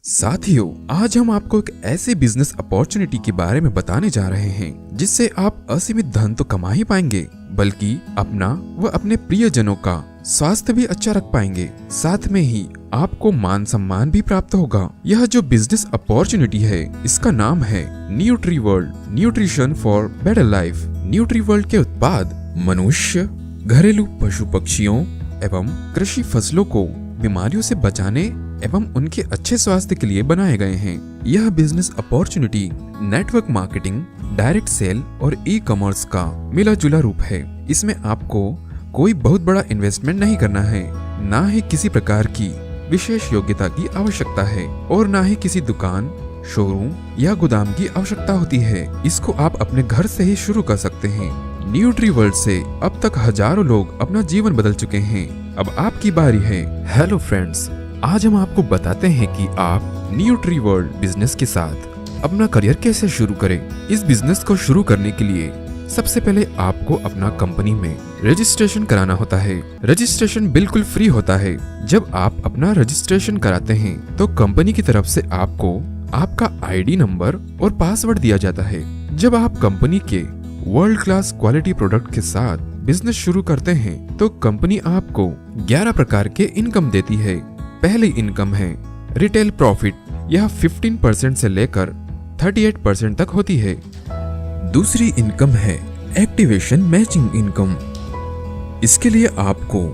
साथियों, आज हम आपको एक ऐसे बिजनेस अपॉर्चुनिटी के बारे में बताने जा रहे हैं जिससे आप असीमित धन तो कमा ही पाएंगे बल्कि अपना व अपने प्रियजनों का स्वास्थ्य भी अच्छा रख पाएंगे। साथ में ही आपको मान सम्मान भी प्राप्त होगा। यह जो बिजनेस अपॉर्चुनिटी है इसका नाम है न्यूट्रीवर्ल्ड, न्यूट्रिशन फॉर बेटर लाइफ। न्यूट्रीवर्ल्ड के उत्पाद मनुष्य, घरेलू पशु पक्षियों एवं कृषि फसलों को बीमारियों से बचाने एवं उनके अच्छे स्वास्थ्य के लिए बनाए गए हैं। यह business opportunity network marketing, direct sale और ई कॉमर्स का मिला जुला रूप है। इसमें आपको कोई बहुत बड़ा इन्वेस्टमेंट नहीं करना है, ना ही किसी प्रकार की विशेष योग्यता की आवश्यकता है और ना ही किसी दुकान, शोरूम या गोदाम की आवश्यकता होती है। इसको आप अपने घर से ही शुरू कर सकते हैं। न्यूट्रीवर्ल्ड से अब तक हजारों लोग अपना जीवन बदल चुके हैं। अब आपकी बारी है। हेलो फ्रेंड्स, आज हम आपको बताते हैं कि आप न्यूट्रीवर्ल्ड बिजनेस के साथ अपना करियर कैसे शुरू करें। इस बिजनेस को शुरू करने के लिए सबसे पहले आपको अपना कंपनी में रजिस्ट्रेशन कराना होता है। रजिस्ट्रेशन बिल्कुल फ्री होता है। जब आप अपना रजिस्ट्रेशन कराते हैं तो कंपनी की तरफ से आपको आपका आईडी नंबर और पासवर्ड दिया जाता है। जब आप कंपनी के वर्ल्ड क्लास क्वालिटी प्रोडक्ट के साथ बिजनेस शुरू करते हैं तो कंपनी आपको 11 प्रकार के इनकम देती है। पहली इनकम है रिटेल प्रॉफिट। यह 15% से लेकर 38% तक होती है। दूसरी इनकम है एक्टिवेशन मैचिंग इनकम। इसके लिए आपको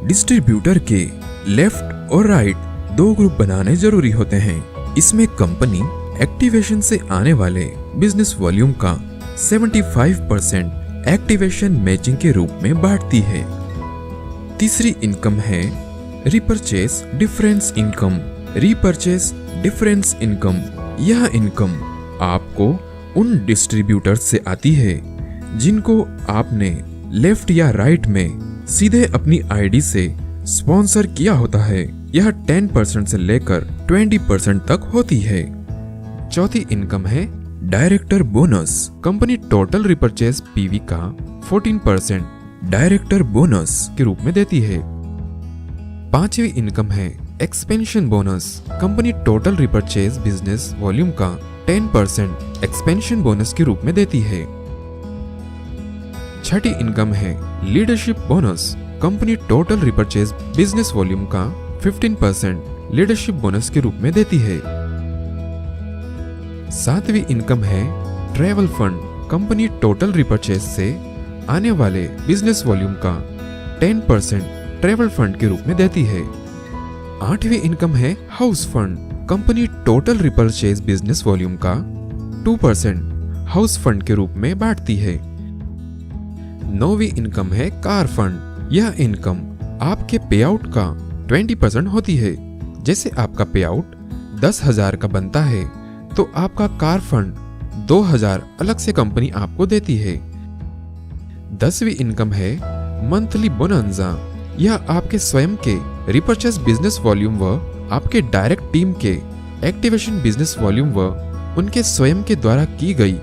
डिस्ट्रीब्यूटर के लेफ्ट और राइट 2 ग्रुप बनाने जरूरी होते हैं। इसमें कंपनी एक्टिवेशन से आने वाले बिजनेस वॉल्यूम का 75% एक्टिवेशन मैचिंग के रूप में बांटती है। तीसरी इनकम है repurchase difference income. Repurchase difference income, यह इनकम आपको उन डिस्ट्रीब्यूटर्स से आती है जिनको आपने लेफ्ट या राइट में सीधे अपनी आईडी से स्पॉन्सर किया होता है। यह 10% से लेकर 20% तक होती है। चौथी इनकम है director bonus. Company total repurchase PV का 14% डायरेक्टर बोनस के रूप में देती है। पांचवी इनकम है expansion bonus. Company total repurchase business volume का 10% एक्सपेंशन बोनस के रूप में देती है। छठी इनकम है leadership bonus. Company total repurchase business volume का 15% लीडरशिप बोनस के रूप में देती है। सातवीं इनकम है travel fund. Company total repurchase से आने वाले बिजनेस वॉल्यूम का 10% ट्रैवल फंड के रूप में देती है। आठवीं इनकम है house fund. Company total repurchase business volume का 2% हाउस फंड के रूप में बांटती है। नौवीं इनकम है कार फंड। यह इनकम आपके पे आउट का 20% होती है। जैसे आपका पे आउट 10,000 का बनता है तो आपका कार फंड 2,000 अलग से कंपनी आपको देती है। 10वीं इनकम है मंथली बोनंजा। यह आपके स्वयं के रिपर्चेस बिजनेस वॉल्यूम व आपके डायरेक्ट टीम के एक्टिवेशन बिजनेस वॉल्यूम व उनके स्वयं के द्वारा की गई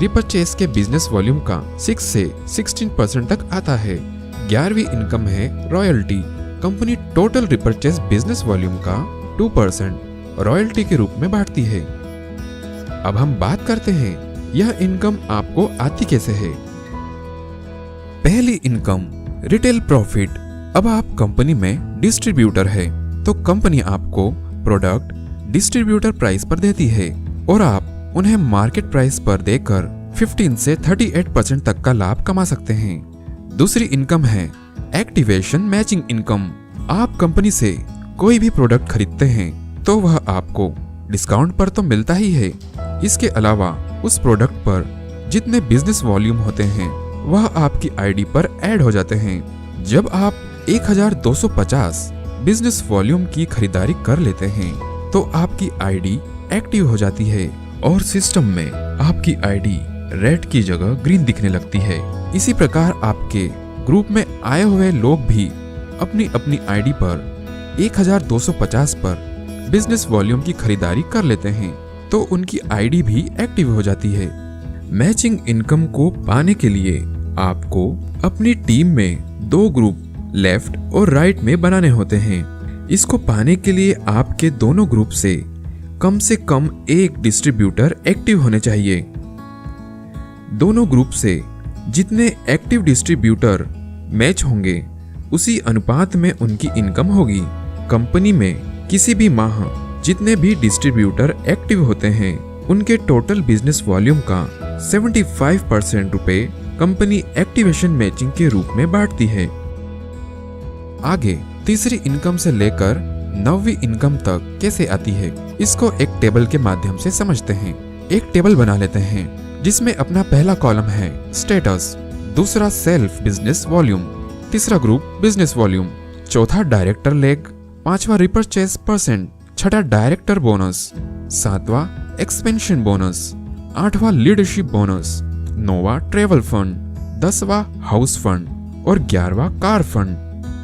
रिपर्चेस के बिजनेस वॉल्यूम का 6 से 16% तक आता है। 11वीं इनकम है royalty. Company total repurchase business volume का 2% रॉयल्टी के रूप में बांटती है। अब हम बात करते हैं यह इनकम आपको आती कैसे है। पहली इनकम रिटेल प्रॉफिट। अब आप कंपनी में डिस्ट्रीब्यूटर है तो कंपनी आपको प्रोडक्ट डिस्ट्रीब्यूटर प्राइस पर देती है और आप उन्हें मार्केट प्राइस पर देकर 15 से 38% तक का लाभ कमा सकते हैं। दूसरी इनकम है एक्टिवेशन मैचिंग इनकम। आप कंपनी से कोई भी प्रोडक्ट खरीदते हैं तो वह आपको डिस्काउंट पर तो मिलता ही है। इसके अलावा उस प्रोडक्ट पर जितने बिजनेस वॉल्यूम होते हैं वह आपकी आईडी पर ऐड हो जाते हैं। जब आप 1250 बिजनेस वॉल्यूम की खरीदारी कर लेते हैं तो आपकी आईडी एक्टिव हो जाती है और सिस्टम में आपकी आईडी रेड की जगह ग्रीन दिखने लगती है। इसी प्रकार आपके ग्रुप में आए हुए लोग भी अपनी अपनी आईडी पर 1250 पर बिजनेस वॉल्यूम की खरीदारी कर लेते हैं तो उनकी आईडी भी एक्टिव हो जाती है। मैचिंग इनकम को पाने के लिए आपको अपनी टीम में 2 ग्रुप लेफ्ट और राइट में बनाने होते हैं। इसको पाने के लिए आपके दोनों ग्रुप से कम से कम एक डिस्ट्रीब्यूटर एक्टिव होने चाहिए। दोनों ग्रुप से जितने एक्टिव डिस्ट्रीब्यूटर मैच होंगे उसी अनुपात में उनकी इनकम होगी। कंपनी में किसी भी माह जितने भी डिस्ट्रीब्यूटर एक्टिव होते हैं उनके टोटल बिजनेस वॉल्यूम का 75% रुपए कंपनी एक्टिवेशन मैचिंग के रूप में बांटती है। आगे तीसरी इनकम से लेकर 9वीं इनकम तक कैसे आती है इसको एक टेबल के माध्यम से समझते हैं। एक टेबल बना लेते हैं जिसमें अपना पहला कॉलम है स्टेटस, दूसरा सेल्फ बिजनेस वॉल्यूम, तीसरा ग्रुप बिजनेस वॉल्यूम, चौथा डायरेक्टर लेग, पांचवा रिपर्चेस परसेंट, छठा डायरेक्टर बोनस, सातवां एक्सपेंशन बोनस, आठवां लीडरशिप बोनस, नौवां ट्रेवल फंड, 10वां हाउस फंड और 11वां कार फंड।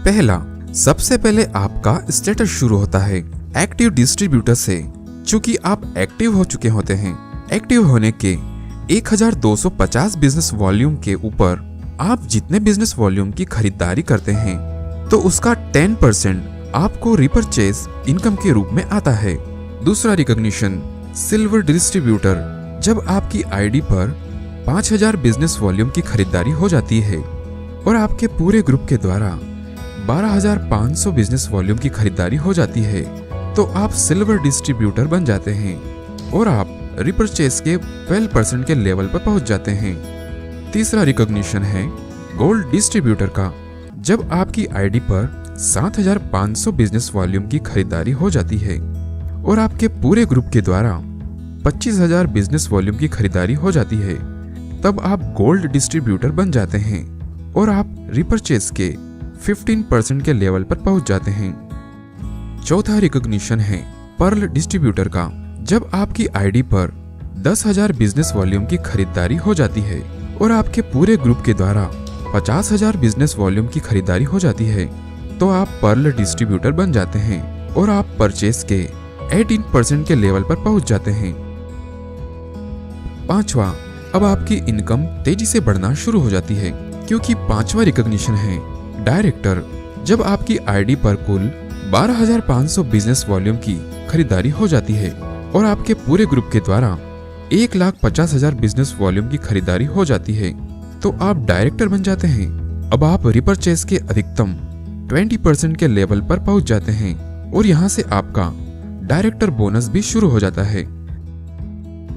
पहला, सबसे पहले आपका स्टेटस शुरू होता है एक्टिव डिस्ट्रीब्यूटर से। चूंकि आप एक्टिव हो चुके होते हैं, एक्टिव होने के 1250 बिजनेस वॉल्यूम के ऊपर आप जितने बिजनेस वॉल्यूम की खरीदारी करते हैं तो उसका 10% आपको रिपर्चेज इनकम के रूप में आता है। दूसरा रिकॉग्निशन सिल्वर डिस्ट्रीब्यूटर, जब आपकी आईडी पर 5000 बिजनेस वॉल्यूम की खरीदारी हो जाती है और आपके पूरे ग्रुप के द्वारा 12500 बिजनेस वॉल्यूम की खरीदारी हो जाती है तो आप सिल्वर डिस्ट्रीब्यूटर बन जाते हैं और आप रिपर्चेस के 12% के लेवल पर पहुंच जाते हैं। तीसरा रिकॉग्निशन है गोल्ड डिस्ट्रीब्यूटर का, जब आपकी आईडी पर 7500 बिजनेस वॉल्यूम की खरीदारी हो जाती है और आपके पूरे ग्रुप के द्वारा 25000 बिजनेस वॉल्यूम की खरीदारी हो जाती है तब आप गोल्ड डिस्ट्रीब्यूटर बन जाते हैं और आप रिपर्चेस के 15% के लेवल पर पहुंच जाते हैं। चौथा रिकॉग्निशन है पर्ल डिस्ट्रीब्यूटर का, जब आपकी आईडी पर 10,000 बिजनेस वॉल्यूम की खरीदारी हो जाती है और आपके पूरे ग्रुप के द्वारा 50,000 बिजनेस वॉल्यूम की खरीदारी हो जाती है तो आप पर्ल डिस्ट्रीब्यूटर बन जाते हैं और आप परचेस के 18% के लेवल पर पहुंच जाते हैं। पांचवा, अब आपकी इनकम तेजी से बढ़ना शुरू हो जाती है क्योंकि पांचवा रिकॉग्निशन है डायरेक्टर, जब आपकी आईडी पर कुल 12,500 बिजनेस वॉल्यूम की खरीदारी हो जाती है और आपके पूरे ग्रुप के द्वारा 1,50,000 बिजनेस वॉल्यूम की खरीदारी हो जाती है तो आप डायरेक्टर बन जाते हैं। अब आप रिपर्चेस के अधिकतम 20% के लेवल पर पहुंच जाते हैं और यहां से आपका डायरेक्टर बोनस भी शुरू हो जाता है।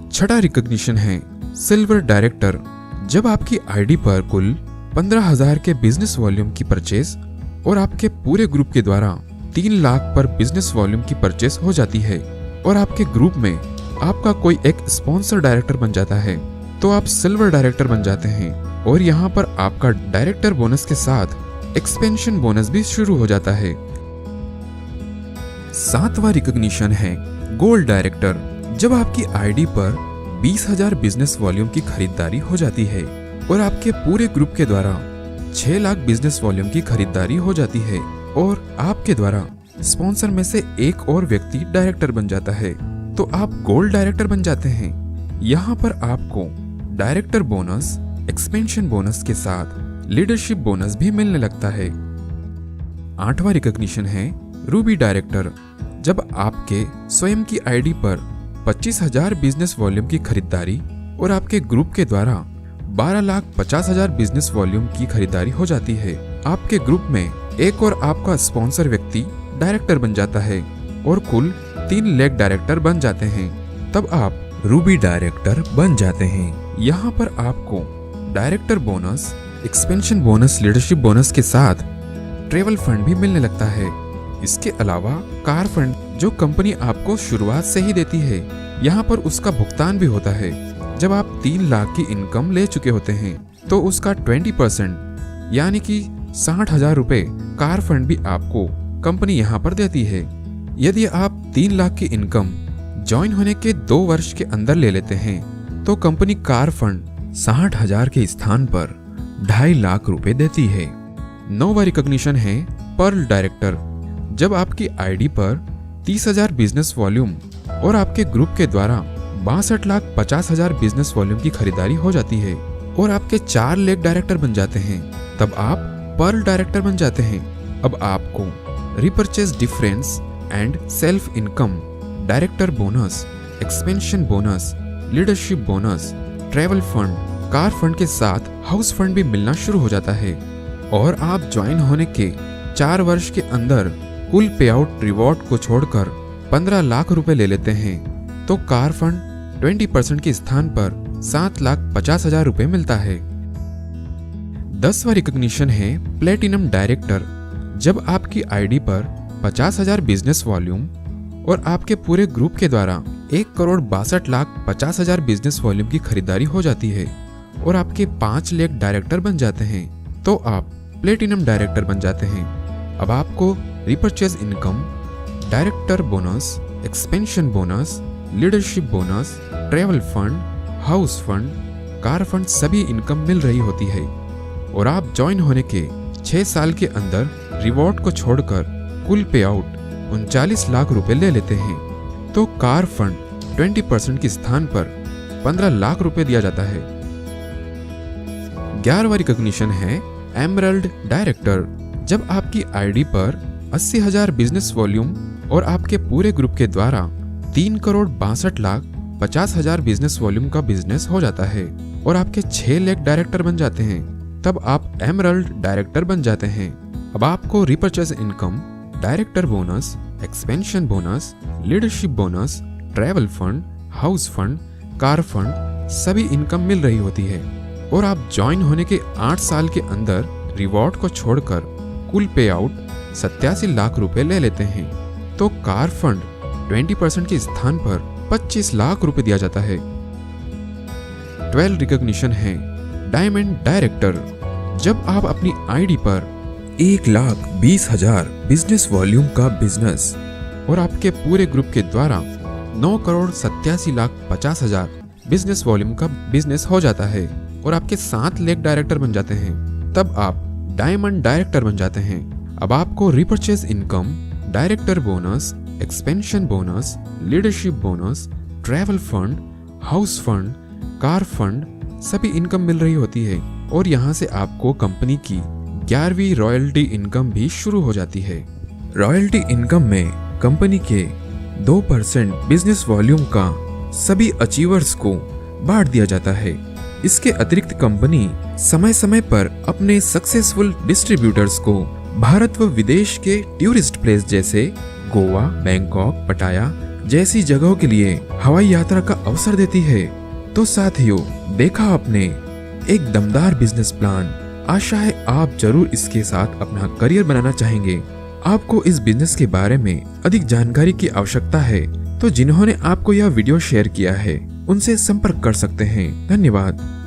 छठा रिकॉग्निशन है सिल्वर डायरेक्टर, जब आपकी आईडी पर कुल 15,000 के बिजनेस वॉल्यूम की परचेस और आपके पूरे ग्रुप के द्वारा 3 लाख पर बिजनेस वॉल्यूम की परचेस हो जाती है और आपके ग्रुप में आपका कोई एक स्पॉन्सर डायरेक्टर बन जाता है तो आप सिल्वर डायरेक्टर बन जाते हैं और यहाँ पर आपका डायरेक्टर बोनस के साथ एक्सपेंशन बोनस भी शुरू हो जाता है। सातवां रिकॉग्निशन है गोल्ड डायरेक्टर, जब आपकी आईडी पर 20,000 बिजनेस वॉल्यूम की खरीदारी हो जाती है और आपके पूरे ग्रुप के द्वारा 6 लाख बिजनेस वॉल्यूम की खरीदारी हो जाती है और आपके द्वारा स्पॉन्सर में से एक और व्यक्ति डायरेक्टर बन जाता है तो आप गोल्ड डायरेक्टर बन जाते हैं। यहाँ पर आपको डायरेक्टर बोनस, एक्सपेंशन बोनस के साथ लीडरशिप बोनस भी मिलने लगता है। आठवां रिकॉग्निशन है रूबी डायरेक्टर, जब आपके स्वयं की आईडी पर 25,000 बिजनेस वॉल्यूम की खरीदारी और आपके ग्रुप के द्वारा 12,50,000 बिजनेस वॉल्यूम की खरीदारी हो जाती है, आपके ग्रुप में एक और आपका स्पॉन्सर व्यक्ति डायरेक्टर बन जाता है और कुल 3 लेग डायरेक्टर बन जाते हैं, तब आप रूबी डायरेक्टर बन जाते हैं। यहाँ पर आपको director bonus, expansion bonus, leadership bonus के साथ ट्रेवल फंड भी मिलने लगता है। इसके अलावा कार फंड जो कंपनी आपको शुरुआत से ही देती है, यहाँ पर उसका भुगतान भी होता है। जब आप 3 लाख की इनकम ले चुके होते हैं तो उसका 20% यानी कि 60,000 रुपए कार फंड भी आपको कंपनी यहाँ पर देती है। यदि आप 3 लाख की इनकम ज्वाइन होने के 2 वर्ष के अंदर ले लेते हैं तो कंपनी कार फंड 60,000 के स्थान पर 2.5 लाख रुपए देती है। 9वां रिकॉग्निशन है पर्ल डायरेक्टर, जब आपकी आईडी पर 30,000 बिजनेस वॉल्यूम और आपके ग्रुप के द्वारा 62,50,000 बिजनेस वॉल्यूम की खरीदारी हो जाती है और आपके 4 लेग डायरेक्टर बन जाते हैं, तब आप पर्ल डायरेक्टर बन जाते हैं। अब आपको repurchase difference and self income director bonus, expansion bonus, leadership bonus, travel fund, car fund के साथ हाउस फंड भी मिलना शुरू हो जाता है। और आप ज्वाइन होने के 4 वर्ष के अंदर कुल पे आउट रिवॉर्ड को छोड़कर 15 लाख रुपए ले लेते हैं तो कार फंड 20% के स्थान पर 7,50,000 रुपए मिलता है। 10वां रिकॉग्निशन है प्लेटिनम डायरेक्टर। जब आपकी आईडी पर 50,000 बिजनेस वॉल्यूम और आपके पूरे ग्रुप के द्वारा 1,62,50,000 बिजनेस वॉल्यूम की खरीदारी हो जाती है और आपके 5 लाख डायरेक्टर बन जाते हैं तो आप प्लेटिनम डायरेक्टर बन जाते हैं। अब आपको repurchase income, director bonus, expansion bonus, leadership bonus, travel fund, house fund, car fund सभी इनकम मिल रही होती है और आप ज्वाइन होने के 6 साल के अंदर रिवॉर्ड को छोड़कर कुल पे आउट 39 लाख रुपए ले लेते हैं तो कार फंड 20% के स्थान पर 15 लाख रुपए दिया जाता है। 11वां रिकॉग्निशन है एमरल्ड डायरेक्टर। जब आपकी आईडी पर 80,000 बिजनेस वॉल्यूम और आपके पूरे ग्रुप के द्वारा 3,62,50,000 बिजनेस वॉल्यूम का बिजनेस हो जाता है और आपके 6 लाख डायरेक्टर बन जाते हैं तब आप एमरल्ड डायरेक्टर बन जाते हैं। अब आपको repurchase income, director bonus, expansion bonus, leadership bonus, travel fund, house fund, car fund सभी इनकम मिल रही होती है और आप ज्वाइन होने के 8 साल के अंदर रिवॉर्ड को छोड़कर कुल पे आउट 87 लाख रुपए ले लेते हैं तो कार फंड 20% के स्थान पर 25 लाख रुपए दिया जाता है। 12 रिकॉग्निशन है डायमंड डायरेक्टर। जब आप अपनी आईडी पर 1,20,000 बिजनेस वॉल्यूम का बिजनेस और आपके पूरे ग्रुप के द्वारा 9,87,50,000 बिजनेस वॉल्यूम का बिजनेस हो जाता है और आपके 7 लाख डायरेक्टर बन जाते हैं तब आप डायमंड डायरेक्टर बन जाते हैं। अब आपको repurchase income, director bonus, expansion bonus, leadership bonus, travel fund, house fund, car fund सभी इनकम मिल रही होती है और यहाँ से आपको कंपनी की 11वीं रॉयल्टी इनकम भी शुरू हो जाती है। रॉयल्टी इनकम में कंपनी के 2% बिजनेस वॉल्यूम का सभी अचीवर्स को बांट दिया जाता है। इसके अतिरिक्त कंपनी समय समय पर अपने सक्सेसफुल डिस्ट्रीब्यूटर्स को भारत व विदेश के टूरिस्ट प्लेस जैसे गोवा, बैंकॉक, पटाया जैसी जगहों के लिए हवाई यात्रा का अवसर देती है। तो साथियों, देखा आपने एक दमदार बिजनेस प्लान। आशा है आप जरूर इसके साथ अपना करियर बनाना चाहेंगे। आपको इस बिजनेस के बारे में अधिक जानकारी की आवश्यकता है तो जिन्होंने आपको यह वीडियो शेयर किया है उनसे संपर्क कर सकते हैं। धन्यवाद।